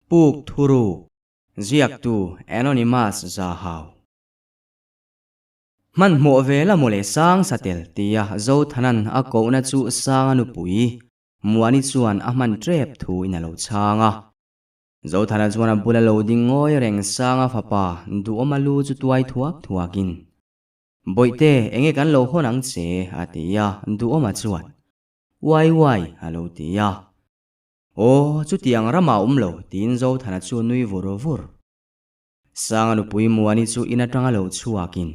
puk thuru ziak tu anonymous za hau man mo vela mole sang satel tia zo thanan a ko na chu sang anu pui muani chuan a man trep thu in alo changa zo thana chuan a bula loading ngoi reng sanga phapa du omalu chu tuai thuakin boite enge kan lo honang che atia du oma chuan wai alo tia o chu tiang rama lo tin zo thana chu nui vur sang anu pui muani chu ina tanga lo chuakin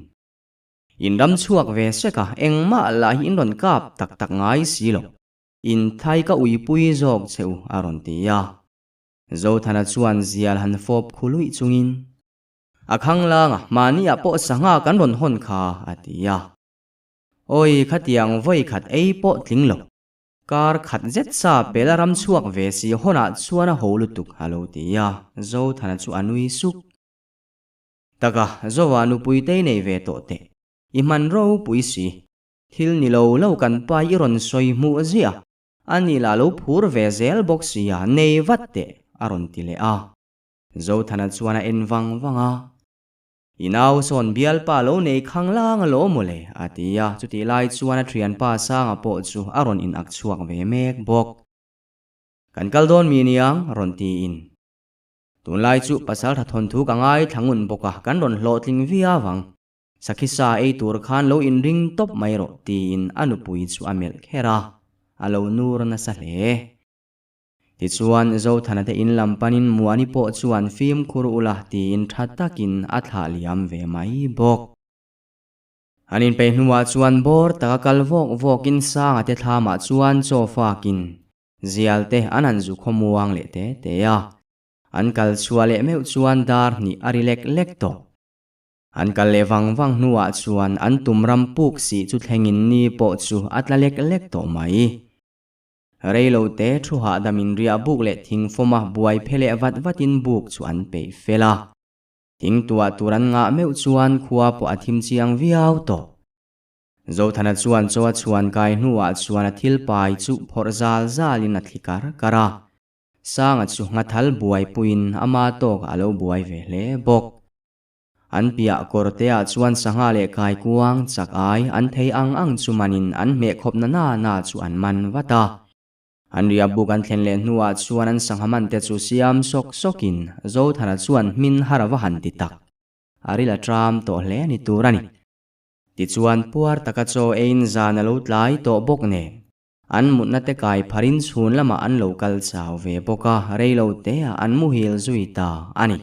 in ram chuak ve seka engma la hi in ron kap tak ngai silo in thai ka ui pui jok cheu aron tia zo thana chuan zial han fop khului chungin akhang langa mani a po sanga kan ron hon kha atia oi khatiang voi khat ei po tlinglo kar khat zet sa pelaram chuak ve si hona chuana holutuk halo tia zo thana chu anui suk taka zo wanu puitei nei ve to te iman ro puisi thil ni lo kan pai iron soi mu zia ani la lo phur ve zel boxia nei vatte aron tile a zo thana chuana enwang wanga inaw son bial pa lo nei khanglang lo mole atia chuti lai chuana thian pa sanga po chu aron in ak chuak ve mek bok kan kaldon mi niang ron ti in tun lai chu pasal tha thon thu ka ngai thangun boka kan ron hlotling via wang sakhisa ei tur khan lo in ring top mai ro ti in anu pui chu amel khera alo nur na sa hle ti chuan zo thana te in lampanin muani po chuan film khur ula ti in thatakin atha liam ve mai bok anin pe hnuwa chuan bor taka kalvok in sanga te thama chuan chofakin zialte anan zu khomuang le te ya an kal chuale meu chuan dar ni arilek lek to an kal lewang nuwa chuan an tumram puk si chu thlengin ni po chu atlalek lek to mai reilo te thu ha damin ria buk le thing foma buai phele vatin buk chu an pe fela thing tua turan nga meu chuan khuwa po athim chiang viau to zo thana chuan chowa chuan kai hnuwa chuan athil pai chu phorzal zalin athlikar kara sanga chu ngathal buai puin ama tok alo buai ve hle bok an pia kortea chuan sanga le kai kuang chak ai an thei ang chumanin an me khop na chu an man wata an ria buk an thlen le hnuwa chuan an sanghaman te chu siam sokin zo thana chuan min harawa han ti tak arila tram to hle ni turani ti chuan puar taka cho ein zan alo tlai to bok ne an mutna te kai pharin chhun lama an local chaw ve boka reilo te an muhil zuita ani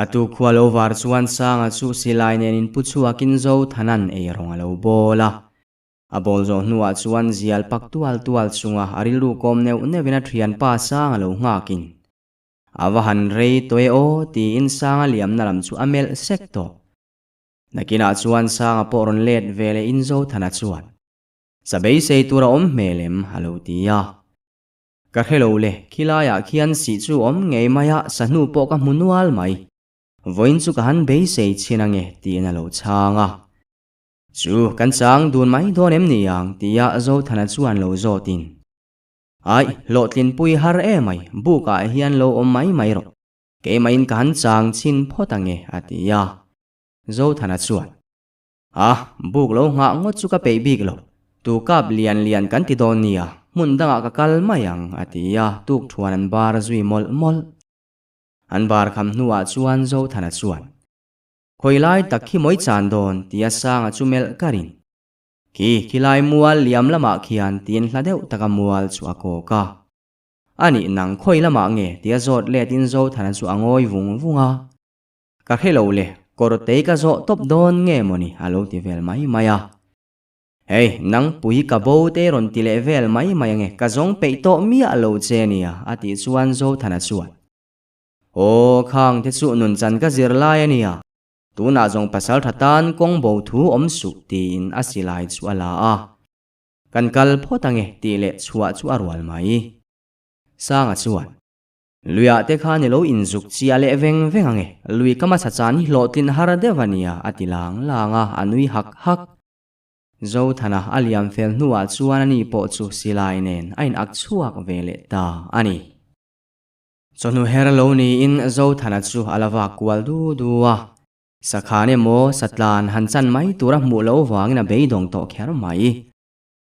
atu khwalo war chuan sanga chu silai nen in puchuakin zo thanan ei ronga lo bola abol zo hnuwa chuan zial pak tual chunga arilu kom nevina thian pa sanga lo ngakin awahan rei toy o ti in sanga liam nalam chu amel sekto nakina chuan sanga poron let vele in zo thana chuan sabei sei tura om melem halo tia ka hello le khilaya khian si chu om ngei maya sanu po ka munual mai voin chu ka han bei sei chinange ti na lo changa chu kan chang dun mai don em niang tia zo thana chuan lo zo tin ai lotlin pui har e mai buka hian lo om mai ro ke main kan chang chin photange atia zo thana chuan buk lo nga ngot chu ka pe big lo tu kap lian kan ti don nia mun danga ka kal mayang atia tuk thuan an bar zui mol an bar kham hnuwa chuan zo thana chuan khoilai takhi moi chan don tia sanga chumel karin khilai mual liam lama khian tin hladeu taka mual chu akoka ani nang khoilama nge tia zot le tin zo thana chu angoi vunga ka hello le korotei ka zo top don nge moni alo ti vel mai maya hey nang pui ka bo te ron ti le vel mai nge ka zong pe to mi alo che nia ati chuan zo thana chuan o khang te chu nun chan ka zir lai ania tuna zong pasal thatan kong bo thu om su tin asilai chu ala a kan kal photange ti le chua chu arwal mai sanga chuan luya te khan lo inzuk chia le vengange lui kama chachan hi lotin har devania atilang langa anui hak zo thana aliam fel nuwa chuan ani po chu silai nen ain ak chuak vele ta ani chonu herlo ni in zo thana chu alawa kwal du a sakhane mo satlan hanchan mai tura mu lo wangina beidong to kher mai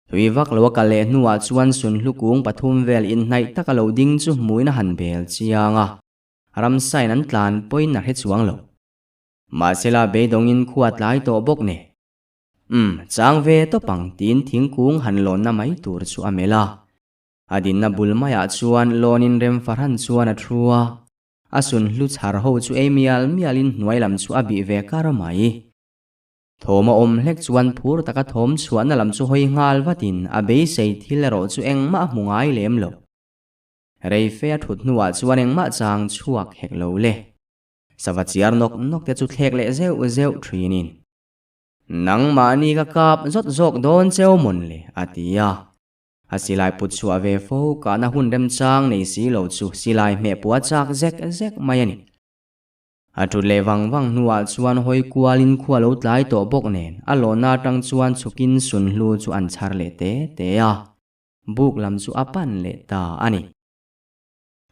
tuiwak lo kale nuwa chuan sun hlukung pathum vel in hnai takalo ding chu muina han bel chianga ram sain an tlan poin na he chuang lo ma sela beidong in khuat lai to bok ne chang ve to pang tin thingkung han lon na mai tur chu amela adin na bulmaya chuan lonin rem farhan chuan a thruwa asun hlu chhar ho chu mialin hnuailam chu abi ve karamai thoma hlek chuan phur taka thom chuan na lam chu hoi ngal watin a be sei thilero chu engma mungai lem lo rei fe thut nuwa chuan engma chang chuak hek lo le savachiar nok te chu thlek le zeu thrin nang mani ka kap zot zok don cheu mon le atia asilai put chu ave fo ka na hun rem chang nei si lo chu silai me puwa chak zek mayani atu lewang nuwa chuan hoi kualin khualo tlai to bok nen alona tang chuan chukin sun hlu chu an chhar le te a buk lam chu apan le ta ani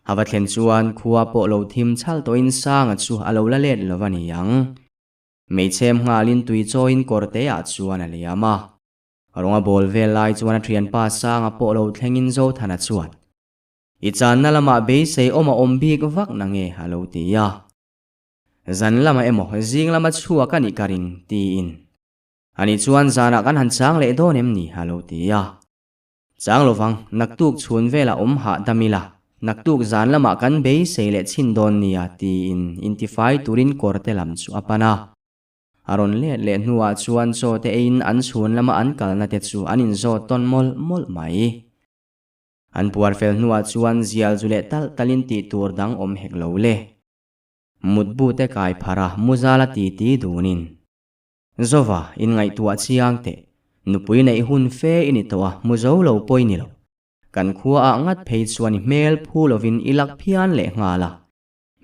hawathen chuan khuwa po lo thim chal to in sang chu alo la let lovani yang meichem ngalin tui choin korte a chuan aliama ronga bol vel lai chuan a thian pa sang a po lo thlengin zo thana chuan ichan na lama be sei oma ombik vak na nge halo tia zan lama emo zing lama chua kani karin ti in ani chuan zana kan han chang le donem ni halo tia chang lovang naktuk chhun vela ha damila naktuk zan lama kan be sei le chin don nia ti in intify turin korte lam chu apana aron le nuwa chuan zo te in an chhun lama an kalna te chu anin zo ton mol mai an puar fel nuwa chuan zial zule talin ti tur dang om hek lo le mutbu te kai phara muzala ti dunin zova in ngai tua chiang te nupui nei hun fe ini towa muzo lo poini lo kan khua a ngat phei chuan mel phulovin ilak phian le ngala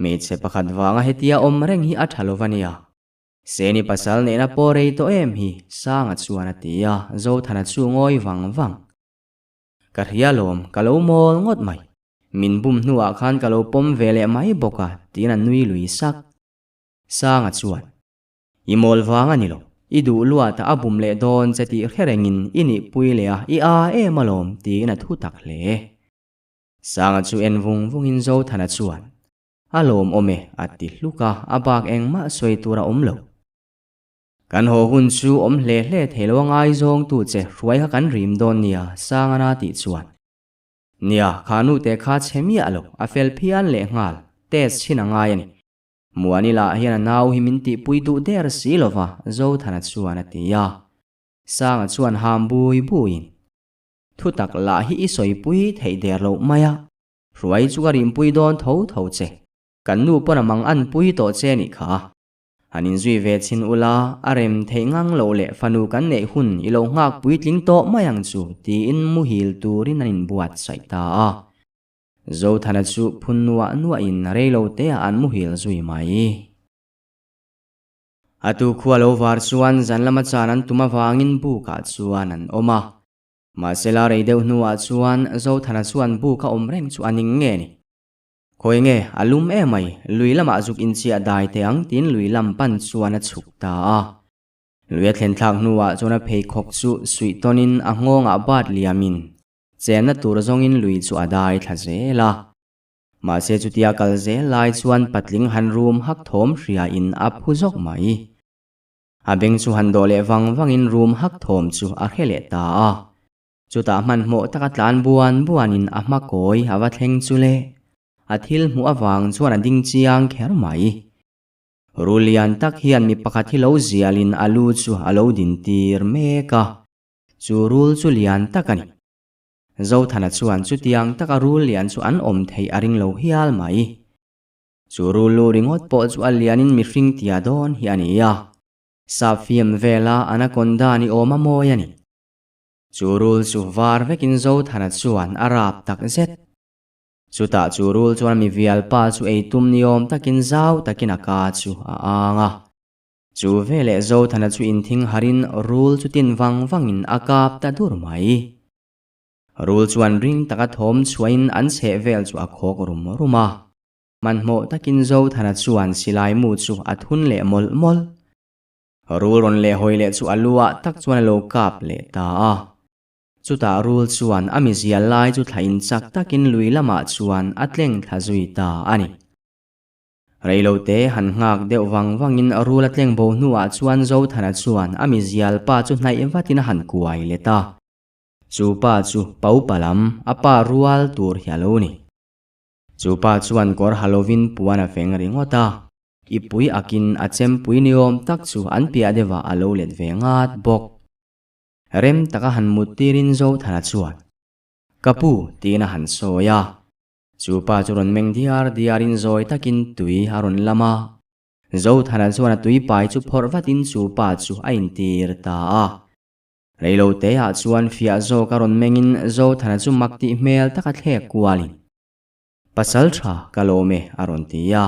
me che pakhat wanga hetia om reng hi athalovania seni pasal ne na porei to em hi sanga chuan atia zo thana chu ngoi wang karhialom kalo mol ngot mai min bum nuwa khan kalo pom vele mai boka tina nui lui sak sanga chuan imol wanga nilo idu lua ta abum le don cheti kherengin ini puile a i a e malom tina thu tak le sanga chu en vung in zo thana chuan alom ome ati hluka abak engma soitura omlo kan ho hun chu hle thelo ngai zong tu che ruai ha kan rim don nia sanga na ti chuan nia khanu te kha chemi alo afel phian le ngal tes china ngai ani muani la hian naw himin ti puidu der silova zo thana chuan atia sanga chuan ham buin thu tak la hi isoi pui thei der lo maya ruai chu garim pui don tho che kan nu pona mang an pui to che ni kha anin zui ve chin ula arem theingang lo le fanu kan nei hun ilo ngak pui tling to mayang chu ti in mu hil turin anin buat saita a zo thana chu phunwa in reilo te an mu hil zui mai atu khualo war chuan zanlama chanan tuma wangin bu ka chuan an oma masela reideu nuwa chuan zo thana chuan bu ka omreng chu aning nge ni khoi nge alum e mai luilama zuk in chia dai te ang tin luilam pan chuan a chukta a luya thlen thak nuwa chona phei khok chu sui tonin a ngonga bat liamin chena tur zongin lui chu adai thazela ma se chu tia kal ze lai chuan patling han room hak thom hria in a phuzok mai abeng chu han dole wangin room hak thom chu a khele ta a chu ta man mo taka tlan buanin a ma koi hawa thleng chu le athil mu awang chuan a ding chiang kher mai rulian tak hian mi pakhat hi lo zialin alu chu alo din tir meka chu rul chu lian takani zo thana chuan chu tiang taka rul lian chu an om thei aring lo hial mai chu rul lu ringot po chu alianin mi hring tia don hi ania sa fiam vela anaconda ni oma moyani chu rul chu var vekin zo thana chuan arap tak zet chuta churul chuan mi vial pa chu eitum niom takin zau takin aka chu anga chu vele zo thana chu in thing harin rul chu tin wangin akap ta dur mai rul chuan ring taka thom chuain an che vel chu a khok ruma man mo takin zo thana chuan silai mu chu athun le mol mol rul ron le hoi le chu alua tak chuan lo kap le ta a chuta rul chuan ami zial lai chu thain chak takin lui lama chuan atleng thazui ta ani reilo te han ngak deuh wangin rul atleng bo nuwa chuan zo thana chuan ami zial pa chu hnai ewatin han kuai le ta chu pa chu pau palam apa rual tur hialo ni chu pa chuan kor Halloween puana feng ringota ipui akin achem pui niom tak chu an pia dewa alo let vengat bok rem taka han mutirin zo thana chuan kapu tina han soya chu pa churon meng diarin zoi takin tui haron lama zo thana chuan tui pai chu phorwatin chu pa chu ain tir ta a reilo te a chuan fia zo karon mengin zo thana chu makti mel taka thlek kualin pasal tha kalome aron tia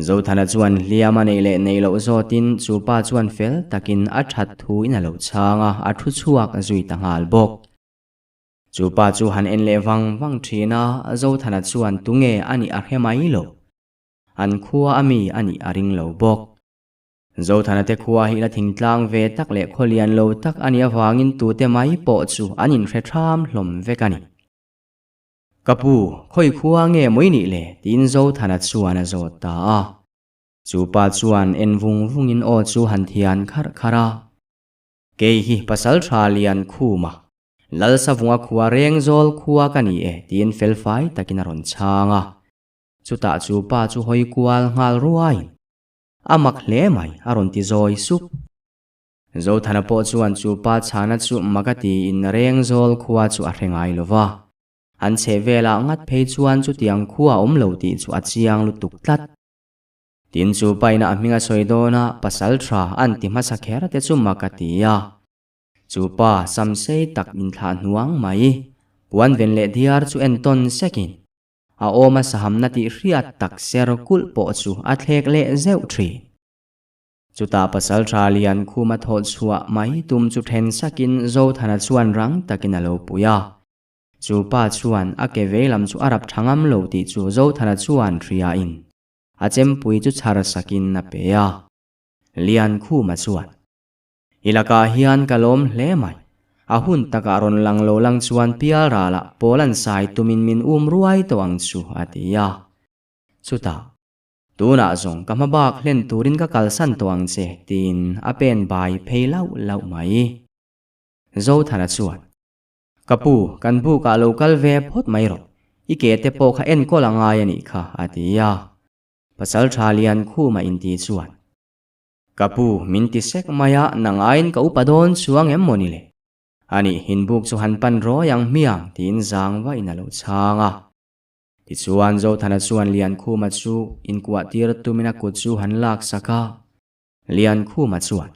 zo thana chuan hliama nei le nei lo zotin chu pa chuan fel takin a that thu in a lo changa a thu chuak zui tangal bok chu pa chu han en le wang thina zo thana chuan tunge ani a hemai lo an khuwa ami ani aring lo bok zo thana te khuwa hi la thingtlang ve tak le kholian lo tak ani awangin tu te mai po chu anin hre tham hlom vekani kapu khoi khuwa nge moini le tin zo thana chuan a zo ta a chu pa chuan en vungin o chu han thian khara ke hi pasal thalian khuma lalsa vunga khuwa reng zol khuwa kani e tin felfai takin aron changa chuta chu pa chu hoi kual ngal ruai amak hle mai aron ti zoi sup zo thana po chuan chu pa chana chu makati in reng zol khuwa chu a hrengai lova an che vela ngat phei chuan chu tiang khuwa lo ti chu a chiang lu tuk tlat tin chu paina minga soidona pasal thra an ti ma sakhera te chu makati ya chu pa samsei tak in thla nuang mai puan ven le diar chu en ton sekin a oma saham na ti riat tak ser kul po chu a thlek le zeu thri chuta pasal thra lian khuma tho chhuwa mai tum chu then sakin zo thana chuan rang takin alo puya chu pa chuan a ke velam chu arap thangam lo ti chu zo thana chuan thria in achem pui chu chhar sakin na peya lian khuma chuan ilaka hian kalom hle mai ahun taka ron lang lo lang chuan pial rala polan sai tumin min ruai to ang chu atia chuta tuna zong kamabak hlen turin ka kalsan to ang che tin apen bai pheilau lau mai zo thana chuan kapu kan bu ka local ve phot mai ro ike te po kha en ko langa yani kha atia pasal thalian khu ma inti chuan kapu minti sek maya nangain ka upadon chuang emmoni le ani hinbuk chu han pan ro yang miang tin zang wa inalo changa ti chuan zo thana chuan lian khu ma chu in kwa tir tumina ku chu han lak saka lian khu ma chuan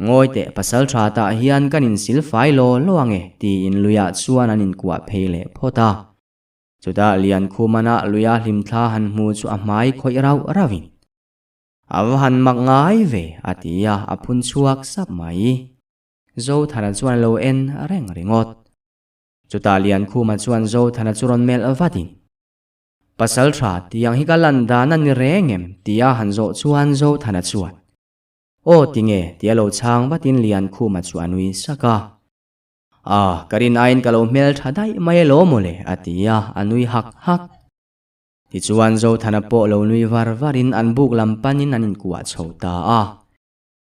ngoi te pasal tha ta hian kanin sil fai lo loange ti in luya chuan anin kwa pheile phota chuda lian khu mana luya hlim thla han mu chu a mai khoi rau rawin awan mak ngai ve atia aphun chuak sap mai zo thana chuan lo en reng ringot chuta lian khu ma chuan zo thana churon mel avatin pasal tha tiang hi kalanda nan rengem tia han zo chuan zo thana chuan o tinge tialo chang batin lian khu ma chu anui saka karin ain kalo mel thadai mai lo mole atia anui hak ti chuan zo thana po lo nui varin an buk lampanin anin kuwa chhota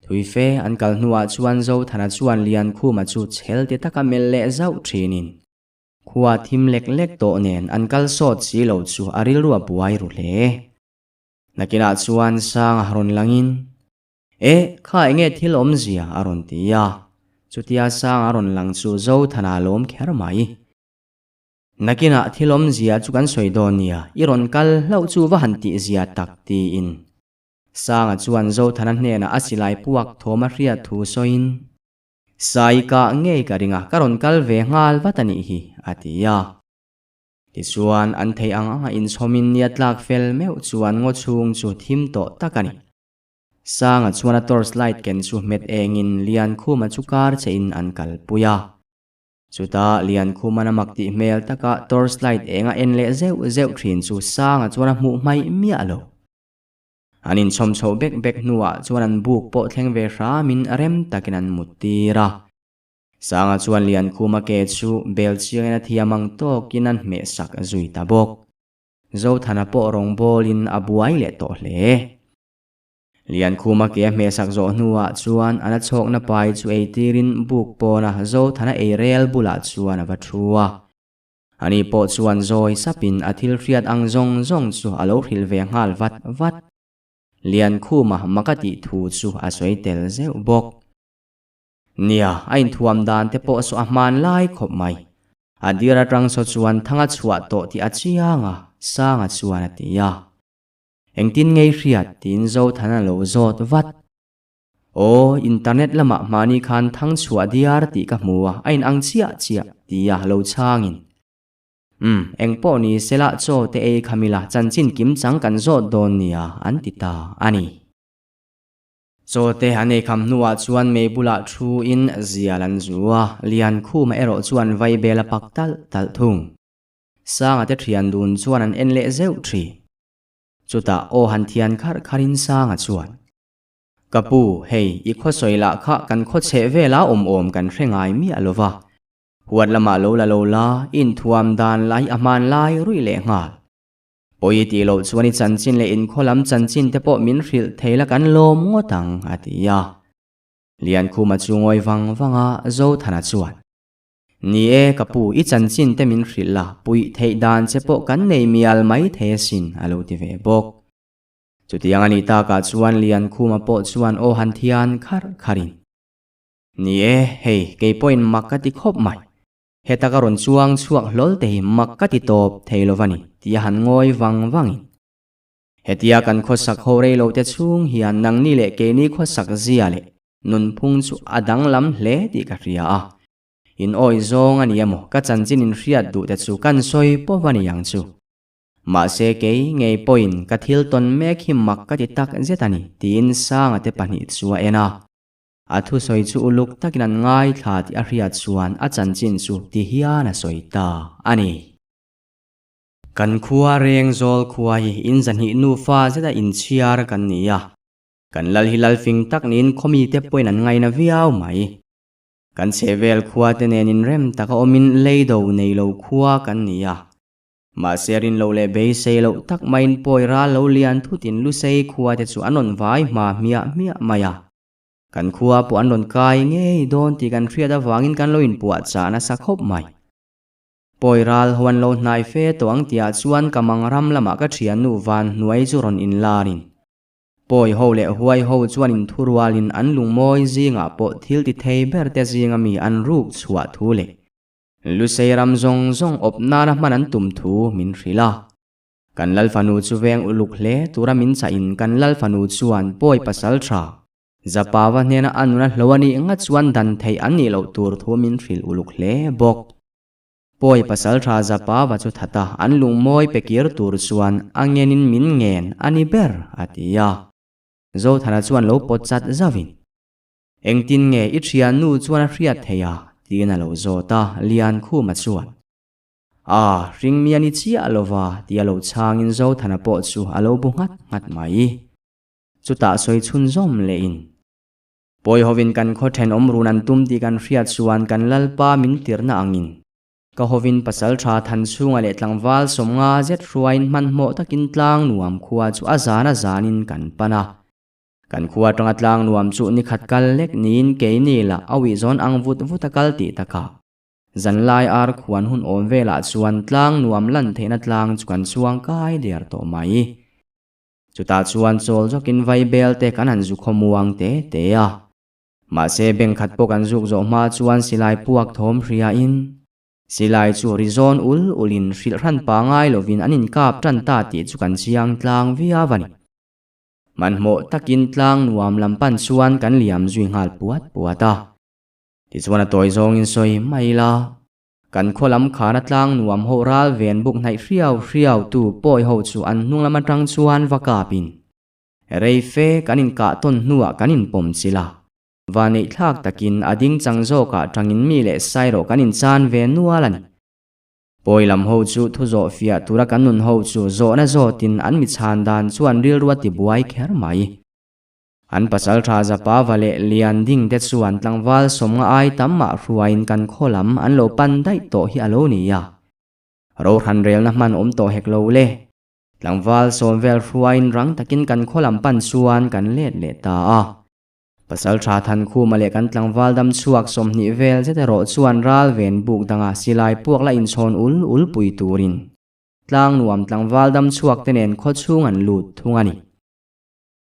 thui fe an kal nuwa chuan zo thana chuan lian khu ma chu chhel te taka mel le zau thinin khuwa thim lek to nen an kal sot si lo chu aril ruwa buai ru hle nakina chuan sang haron langin kha enge thil om zia aron tia chutia sang aron lang chu zo thana lom kher mai nakina thilom zia chu kan soidonia iron kal hlau chu wa han ti zia tak ti in sanga chuan zo thana hnena asilai puak thoma hria thu soin sai ka ngei ka ringa karon kal ve ngal watani hi atia ti chuan an thei anga in somin nia tlak fel meu chuan ngo chung chu thim to takani sanga chuan a torchlight ken chu met engin lian khu ma chu kar che in an kal puya chuta lian khumana makti mel taka torchlight enga enle zeu thin chu sanga chuan a hmuh mai mi alo anin chom chho bek nuwa chuan an buk po thleng ve hra min rem takin an mutira sanga chuan lian khuma ke chu bel chiang na thiamang to kinan me sak zui ta bok zo thana po rong bolin abuai le to hle lian khuma ke me sak zo nuwa chuan ana chok na pai chu eitirin buk po na zo thana e rel bula chuan ava thua ani po chuan zoi sapin athil riat ang zong chu alo hril ve ngal vat lian khuma makati thu chu a soitel zeu bok nia ain thuam dan te po so ahman lai khop mai adira tang so chuan thanga chhuwa to ti achianga sanga chuan atia engtin ngei riat tin zo thana lo zot vat o internet lama mani khan thang chhuwa diar ti ka hmuwa ain ang chia tia lo changin eng po ni sela cho te e khamila chanchin kim chang kan zo don nia antita ani cho te ane kham nuwa chuan me bula thu in zialan zuwa lian khu ma ero chuan vai bela paktal tal thung sanga te thian dun chuan an enle zeu thri chuta o han thian kharin sanga chuan kapu hei i kho soila kha kan kho che vela om kan hrengai mi alova huat lama lo la in thuam dan lai aman lai rui le ngal poi ti lo chuani chanchin le in kholam chanchin te po min hril theila kan lo motang atia lian khuma chungoi wanga zo thana chuan ni e kapu i chanchin te min hrilla pui thei dan che po kan nei mial mai the sin alo ti ve bok chutiang ani ta ka chuan lian khuma po chuan o han thian kharin ni e hei ke point makati khop mai heta karon chuang chuak hlol te makati top theilovani tia han ngoi wangin hetia kan khosak hore lo te chung hian nang ni le ke ni khosak zia le nun phung chu adang lam hle ti ka ria in oi zong ani amo ka chanchin in riat du te chu kan soi po wani yang chu ma se ke ngei point ka thil ton mek hi makati tak zetani tin sanga te pani chuwa ena athu soi chu uluk takinan ngai thla ti a riat chuan a chanchin chu ti hiana soita ani kan khuwa reng zol khuwa hi in zanhi nu fa zeta in chiar kan nia kan lal hilal fing tak nin khomi te poin an ngai na viau mai kan chevel khuwa te nen in rem taka omin leido nei lo khuwa kan nia ma serin lo le be sei lo tak main poira lo lian thutin lu sei khuwa te chu anon vai ma mia maya kan khuwa po an don kai nge don ti kan thria da wangin kan lo in puat cha na sakhop mai poiral huan lo nai fe to ang tia chuan kamang ram lama ka thian nu van nuai chu ron in larin poi ho le huai ho chuan in thurwalin an lungmoi zinga po thil ti thei ber te zinga mi an ruk chhuwa thu le lu sei ram zong op na na man an tum thu min hrila kan lal fanu chu veng uluk hle tura min cha in kan lal fanu chuan poi pasal tha zapawa nena anuna hlowani nga chuan dan thei an ni lo tur thu min hril uluk hle bok poi pasal tha zapawa chu thata an lungmoi pekir tur chuan angenin min ngen ani ber atia zo thana chuan lo pot chat zawin engtin nge i thrian nu chuan a hriat theya tina lo zota lian khu ma chuan ring mi ani chi alova tia lo changin zo thana po chu alo bu ngat mai chuta soi chun zom le in poi hovin kan kho then omrunan tum ti kan hriat chuan kan lalpa min tirna angin ka hovin pasal tha than chunga le tlangwal somnga zet ruain man mo takin tlang nuam khuwa chu azana zanin kan pana kan khuwa tanga tlang nuam chu ni khatkal lek nin ke ni la awi zon ang vutakal ti taka zanlai ar khuan hun om vela chuan tlang nuam lan theina tlang chuan chuang kai der to mai chuta chuan chol jokin vai bel te kan an zu khomuang te a ma se beng khat po kan zuk zo ma chuan silai puak thom hria in silai chu rizon ulin hril ran pa ngai lovin anin kap tan ta ti chu kan chiang tlang via vani man mo takin tlang nuam lampan chuan kan liam zui ngal puata ti chuan a toy zong in soi mai la kan kholam khana tlang nuam ho ral ven buk nai hriau tu poi ho chu an nung lama tang chuan vakapin rei fe kanin ka ton nuwa kanin pom chila và nei thak takin ading changzo ka tangin mi le sairo kanin chan ve nualan poi lam ho chu thu zo fia tura kanun ho chu zo na zo tin an mi chan dan chuan ril ruati buai kher mai an pasal tha zapa vale lian ding te chuan tlangwal som nga ai tamma ruain kan kholam an lo pan dai to hi alo ni ya ro han rel na man om to hek lo le tlangwal som vel ruain rang takin kan kholam pan chuan kan let le ta a pasal tha than khu male kan tlangwal dam chuak som ni vel zete ro chuan ral ven buk danga silai puak la in chon ul pui turin tlang nuam tlangwal dam chuak tenen kho chung an lut thungani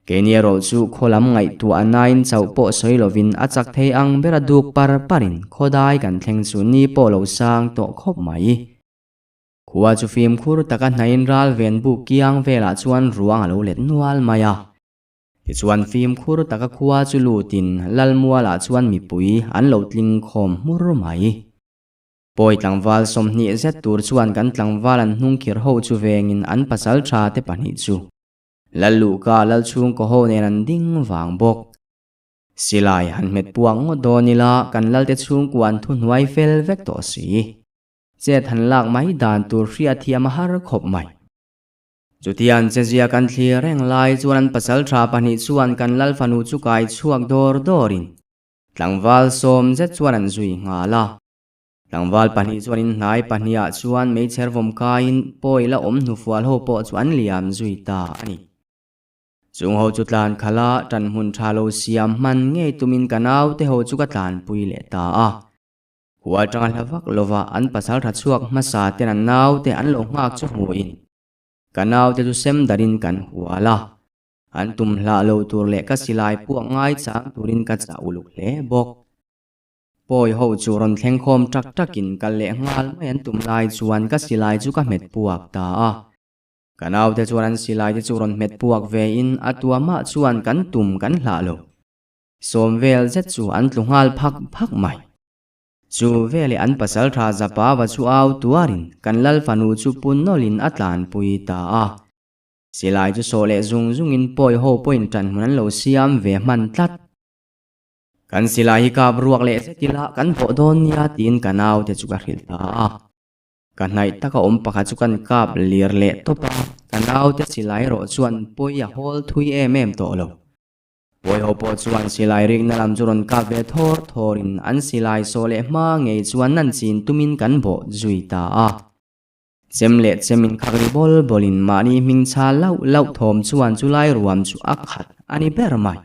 kenia ro chu kholam ngai tu anain chau po soilovin achak thei ang bera duk par parin khodai kan thleng chu ni po lo sang to khop mai khuwa chu phim khur taka nain ral ven buk kiang vela chuan ruang alo let nual maya chuan phim khur taka khuwa chu lutin lalmuala chuan mi pui an lo tling khom mur mai poi tlangwal som ni zet tur chuan kan tlangwal an hnung khir ho chu vengin an pasal tha te pani chu lalu ka lal chung ko ho nen an ding wang bok silai han met puang ngo donila kan lal te chung kwan thu nuai fel vek to si che than lak mai dan tur ria thiam har khop mai chutian chezia kan thli reng lai chuan pasal tha pani chuan kan lal fanu chu kai chuak dor dorin tlangwal som zet chuan an zui nga la tlangwal pani chuan in hnai pahnia chuan mei chervom kain poila om nu fual ho po chuan liam zui ta ani chung ho chu tlan khala tan hun tha lo siam man nge tumin kanau te ho chu ka tlan pui le ta a huwa tang hlavak lova an pasal tha chuak masa ten an nau te an lo ngak chu muin kanau te chu sem darin kan huala an tum hla lo tur le ka silai puak ngai chang turin ka cha uluk le bok poi ho chu ron thleng khom tak takin kal le ngal mai an tum lai chuan ka silai chu ka met puak ta a kanau te chuan an silai te chu ron met puak ve in atua ma chuan kan tum kan hla lo som vel zet chu an tlungal phak mai chu vele an pasal tha zapa wa chu au tuarin kan lal fanu chu pun nolin atlan pui ta a silai chu so le zung in poi ho point tan man lo siam ve man tlat kan silai ka bruak le setila kan bo don nia tin kanau te chu ka hril ta a kan nai taka om pakha chu kan kap lir le topa kanau te silai ro chuan poi a hol thui em to lo poi ho po chuan silai ring na lam churon ka ve thorin an silai so le ma ngei chuan nan chin tumin kan bo zui ta a chemle chemin khagri bolin mani ming cha lau thom chuan chulai ruam chu akhat ani ber mai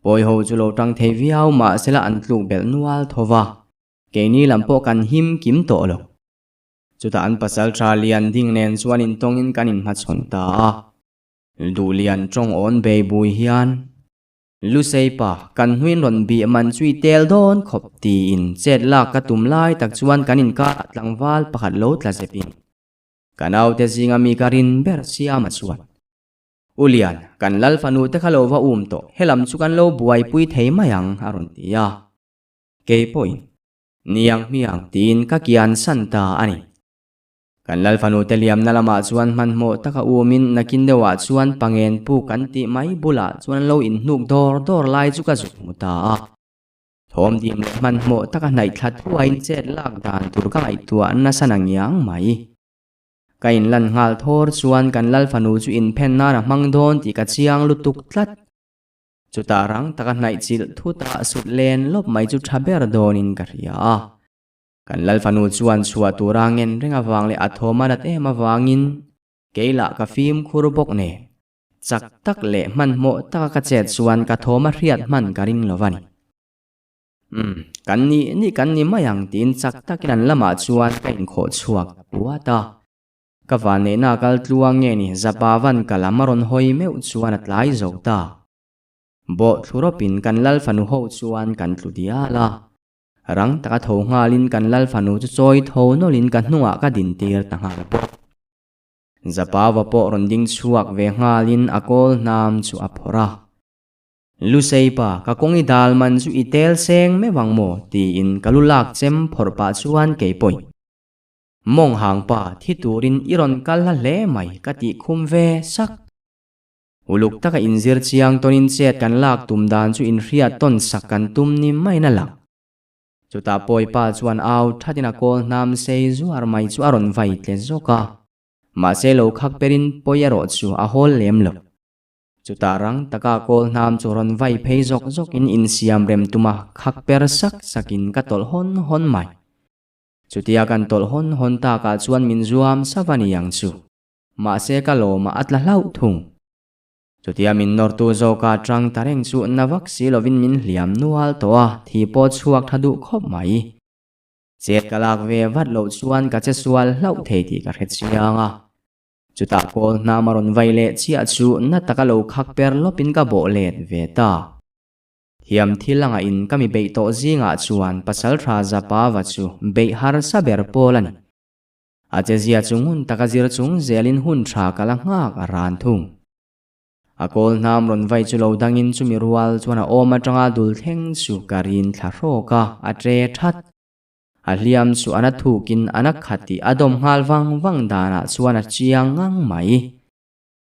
poi ho chu lo tang thei viau ma sela an tluk bel nual thova keini lampo kan him kim to lo chuta an pasal tra lian ding nen chuan in tongin kanin ma chon ta du lian trong on be bui hian lu seipa kan huin ron bi man chui tel don khop ti in chet la ka tum lai tak chuan kanin ka tlangwal pakhat lo tla zepin kanau te zinga mi karin ber siama chuan ulian kan lal fanu te khalo wa to helam chu kan lo buai pui thei mayang aron tia ke point niang miang tin ka kian santa ani kan lal fanu te liam na lama chuan man mo taka umin nakin dewa chuan pangen pu kan ti mai bula chuan lo in hnuk dor lai chu ka zuk muta thom dim le man mo taka nai thlat huain chet lak dan tur ka ai tua na sanang yang mai kain lan ngal thor chuan kan lal fanu chu in phen na ra mang don ti ka chiang lutuk tlat chuta rang taka nai chil thuta sut len lop mai chu thaber donin ka ria kan lal fanu chuan chua turangen renga wang le athoma dat e ma wangin keila ka phim khur bok ne chak tak le man mo ta ka chet chuan ka thoma riat man karing lovani kan ni mayang tin chak takinan lama chuan kain kho chuak puata ka vane na kal tluang nge ni zapawan kalamaron hoi meu chuan atlai zota bo thuropin kan lal fanu ho chuan kan tludiala rang taka tho ngalin kan lal fanu chu choi tho nolin kan hnunga ka din tir ta ngal po zapa wa po ronding chuak ve ngalin akol nam chu aphora lu seipa ka kongi dal man chu itel seng me wangmo ti in kalulak chem phorpa chuan ke poi mong hang pa thi turin iron kal la le mai ka ti khum ve sak uluk taka inzir chiang tonin chet kan lak tum dan chu in hria ton sak kan tum ni mai na lang chuta poi pa chuan au thatina kol nam sei zuar mai chu aron vai tle zoka ma se lo khak perin poyaro chu a hol lem lo chuta rang taka kol nam chu ron vai phei zok zok in siam rem tuma khak per sak sakin ka tol hon mai chutia kan tol hon ta ka chuan min zuam savani yang chu ma se ka lo ma atla hlau thung chutia min nor tu zo ka trang tareng chu navak si lovin min hliam nual towa thi po chuak thadu khop mai chet kalak ve vat lo chuan ka che sual hlau thei ti ka khet chianga chuta kol na maron vaile chia chu na taka lo khak per lopin ka bo let ve ta hiam thilanga in kami be to zinga chuan pasal tha za pa wa chu be har saber polani ache zia chungun taka zir chung zelin hun tha kala nga ka ran thung akol nam ron vai chu lo dangin chu mi rual chuana oma tanga dul theng chu karin thla roka atre that ahliam chu ana thukin ana khati adom hal wang dana chuana chiang ngang mai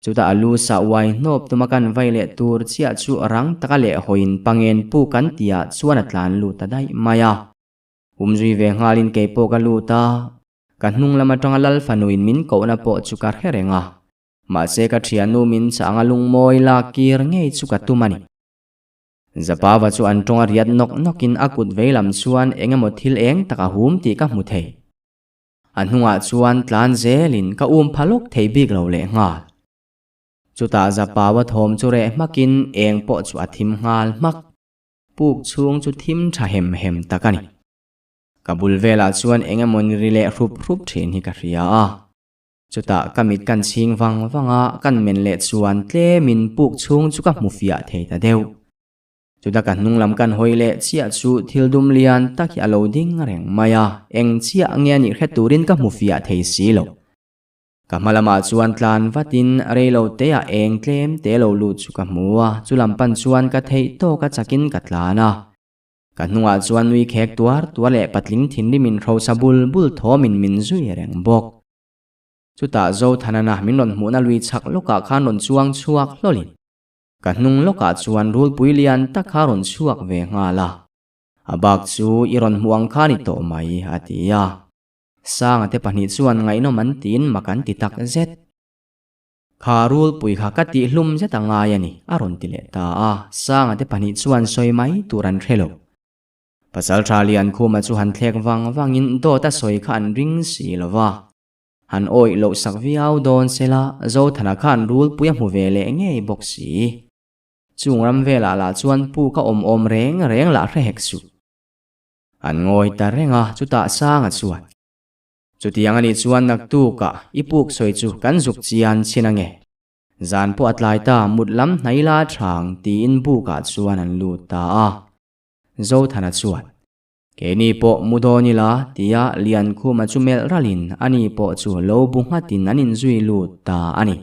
chuta alu sa wai nop tumakan vaile tur chia chu rang takale hoin pangen pu kan tia chuana tlan lu ta dai maya umzui ve ngalin ke po ka lu ta kan hnung lama tanga lal fanuin min ko na po chu kar herenga ma se ka thianu min changa lung moi la kir ngei chu ka tumani zapa wa chu an tonga riat nokin akut veilam chuan engemaw thil eng taka hum ti ka hmu thei an hnunga chuan tlan zelin ka phalok thei bik lo le ngal chuta zapa wa thom chu re makin eng po chu athim ngal mak puk chung chu thim tha hem takani kabul vela chuan engemaw ni rile hrup thin hi ka ria chuta kamit kan ching wanga kan men le chuan tle min puk chung chu ka hmu fia thei ta deu chuta kan hnung lam kan hoile chia chu thildum lian taki alo ding reng maya eng chia nge ni hreturin ka hmu fia thei si lo kamalama chuan tlan vatin reilo te a eng tlem te lo lu chu ka hmuwa chulam pan chuan ka thei to ka chakin ka tlana kan hnunga chuan nui khek tuar le patling thin rimin ro sabul bul thomin min zui reng bok chuta zo thanana min ron hmuna lui chak loka khan ron chuang chuak hlolin kan hnung loka chuan rul puilian takha ron chuak ve ngala abak chu iron huang khani to mai atia sanga te pani chuan ngai no man tin makan ti tak zet kharul pui kha ka ti hlum zeta nga yani aron ti le ta sanga te pani chuan soi mai turan thelo pasal thalian khuma chu han thlek wangin do ta soi khan ring si lova han oi lo sak viau don sela zo thana khan rul puya mu vele nge boxi chungram vela la chuan pu ka om reng la rek su an ngoi ta renga chuta sanga chuan chutiang ani chuan nak tu ka ipuk soi chu kan zuk chian chinange zan po atlai ta mutlam naila thang tin bu ka chuan an lu ta zo thana chuan keni po mudoni la tia lian khuma chumel ralin ani po chu lo bunga tin anin zui lu ta ani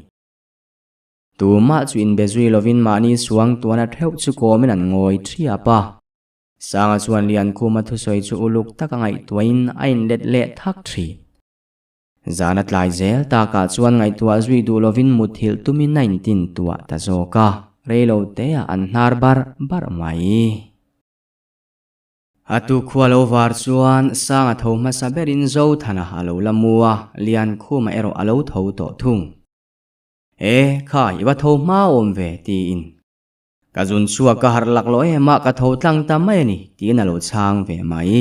tuma chu in bezui lovin mani suang tuana theu chu komin an ngoi thia pa sanga chuan lian khuma thu soi chu uluk takangai tuain ain let le thak thri zanat lai zel ta ka chuan ngai tua zui du lovin muthil tumi 19 tua ta zoka reilo te an hnar bar mai atu khwalo war chuan sanga thoma saberin zo thana halo lamua lian khuma ero alo tho to thung kha iwa tho ma om ve ti in kazun chuwa ka har lak lo ma ka tho tlang ta mai ni ti na lo chang ve mai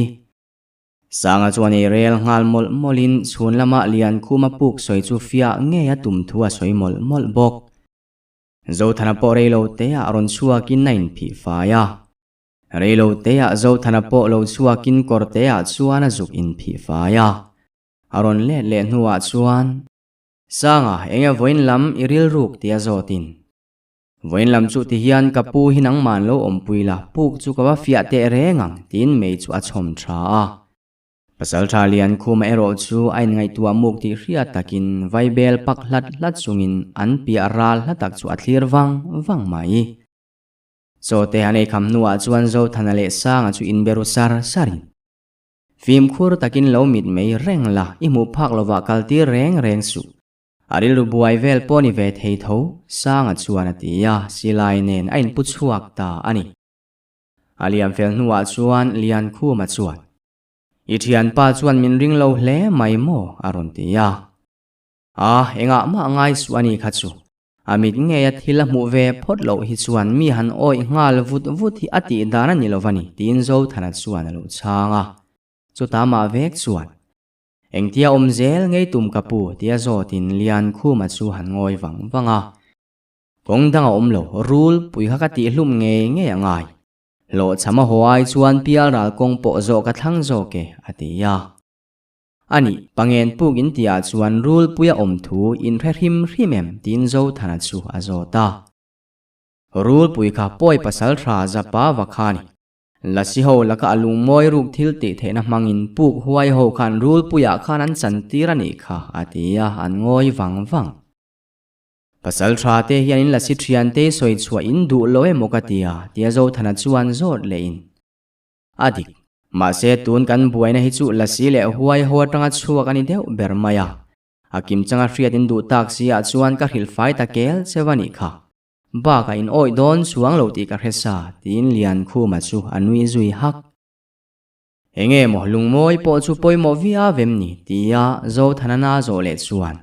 sanga chuan rel ngal molin chhun lama lian khuma puk soi chu fia nge ya tum thua soi mol bok zo thana po reilo te aron chuwa kin 9 phi fa ya reilo te zo thana po lo chuwa kin kor te chuan a zuk in phi fa ya aron le hnuwa chuan sanga enga voin lam iril ruk tia zotin voin lam chu ti hian kapu hinang man lo ompuila puk chu ka fia te rengang tin mei chu a chom tha pasal thalian khuma ero chu ain ngai tua muk ti hria takin vaibel pak hlat chungin an pi aral hlatak chu athlir wang mai so te hanei kham nuwa chuan zo thanale sanga chu in beru sarin film khur takin lo mit mei reng la imu phak lova kalti reng su aril ru buai vel poni ve thei tho sanga chuan atia silai nen a in pu chuak ta ani aliam fel nuwa chuan lian khu ma chuan i thian pa chuan min ring lo hle mai mo aron tia enga ma ngai suani kha chu amit nge ya thila mu ve phot lo hi chuan mi han oi ngal vut vut hi ati dana ni lovani tin zo thana chuan lo changa chu ta ma vek chuan engtia omzel ngei tum kapu tia zo tin lian khu ma chu han ngoi wang wanga kongdanga omlo rul pui kha ka ti hlum nge angai lo chama hoai chuan pial ral kong po zo ka thlang zo ke atia ani pangen pugin tia chuan rul puya om thu in hrim hrimem tin zo thana chu azota rul pui kha poi pasal thra zapa wakhani lasi ho laka alung moi ruk thil ti thena mangin puk huai ho khan rul puya khan an chan tirani kha atia an ngoi wang pasal thra te hianin lasi thian te soi chua in du loe mokatia tia zo thana chuan zot le in adik ma se tun kan buaina hi chu lasi le huai ho tanga chuak ani deuh bermaya akim changa hriat in du tak sia chuan ka hril fai ta kel chewani kha ba ka in oi don chuang lo ti ka hresa tin lian khu ma chu anui zui hak enge mo lungmoi po chu poimo via vemni tia zo thanana zo le chuan